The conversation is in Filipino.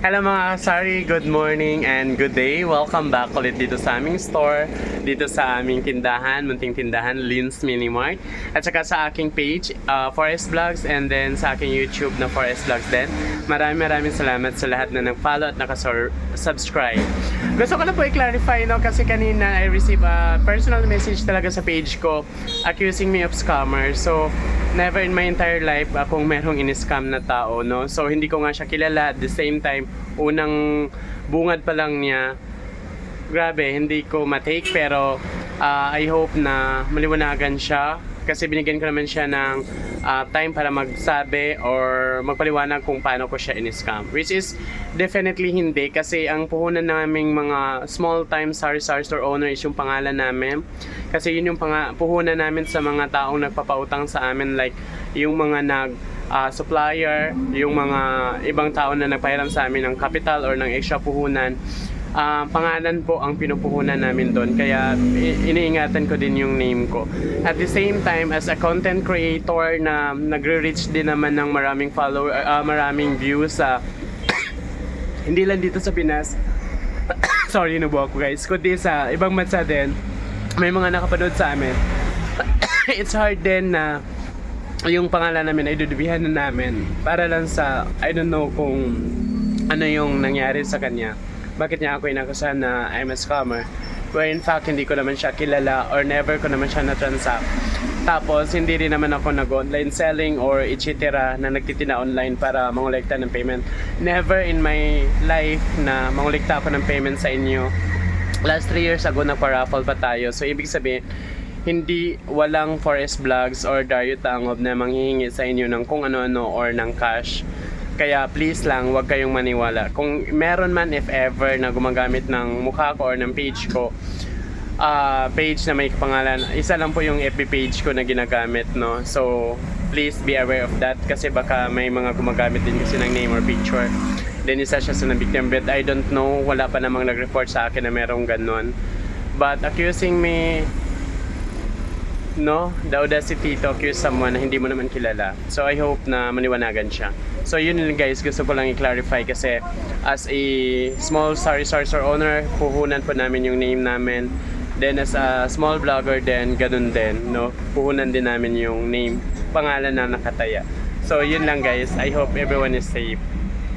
Hello mga kasari, good morning and good day. Welcome back ulit dito sa aming store, dito sa aming tindahan, munting tindahan, Lynn's Mini Mart. At saka sa aking page, Forest Vlogs, and then sa aking YouTube na Forest Vlogs din. Maraming salamat sa lahat na nag-follow at nakasubscribe. Gusto ko na po i-clarify, no, kasi kanina I received a personal message talaga sa page ko accusing me of scammer. So, never in my entire life akong merong in-scam na tao, no? So, hindi ko nga siya kilala. At the same time, unang bungad pa lang niya, grabe, hindi ko matake. Pero, I hope na maliwanagan siya. Kasi binigyan ko naman siya ng time para magsabi or magpaliwanag kung paano ko siya in-scam. Which is, definitely hindi. Kasi ang puhunan naming mga small-time sari-sari store owner is yung pangalan namin. Kasi yun yung puhunan namin sa mga taong nagpapautang sa amin. Like, yung mga supplier, yung mga ibang tao na nagpahiram sa amin ng capital or ng extra puhunan. Pangalan po ang pinupuhunan namin doon, kaya iniingatan ko din yung name ko. At the same time, as a content creator na nagre-reach din naman ng maraming maraming views sa hindi lang dito sa Pinas sorry, nabuha ko guys, kundi sa ibang bansa din may mga nakapanood sa amin. It's hard din na yung pangalan namin ay dudubihan na namin para lang sa I don't know kung ano yung nangyari sa kanya. Bakit niya ako inakusahan na I'm a scammer? Where in fact, hindi ko naman siya kilala or never ko naman siya na-transact. Tapos, hindi rin naman ako nag-online selling or etc. na nagtitinda online para mangolekta ng payment. Never in my life na mangolekta ako ng payment sa inyo. Last 3 years ago, nagpa-raffle pa tayo. So, ibig sabihin, walang Forest Vlogs or Dario Tangob na manghihingi sa inyo ng kung ano-ano or ng cash. Kaya please lang, huwag kayong maniwala. Kung meron man, if ever, na gumagamit ng mukha ko or ng page ko, page na may pangalan, isa lang po yung FB page ko na ginagamit, no? So, please be aware of that kasi baka may mga gumagamit din kasi ng name or picture. Then isa siya sa na-victim, but I don't know, wala pa namang nag-report sa akin na merong ganon. But accusing me, no, the audacity to accuse someone na hindi mo naman kilala. So I hope na maniwanagan siya. So yun lang guys, gusto ko lang i-clarify kasi as a small sari-sari store owner, puhunan po namin yung name namin. Then as a small vlogger din, ganun din, no? Puhunan din namin yung name, pangalan na nakataya. So yun lang guys, I hope everyone is safe.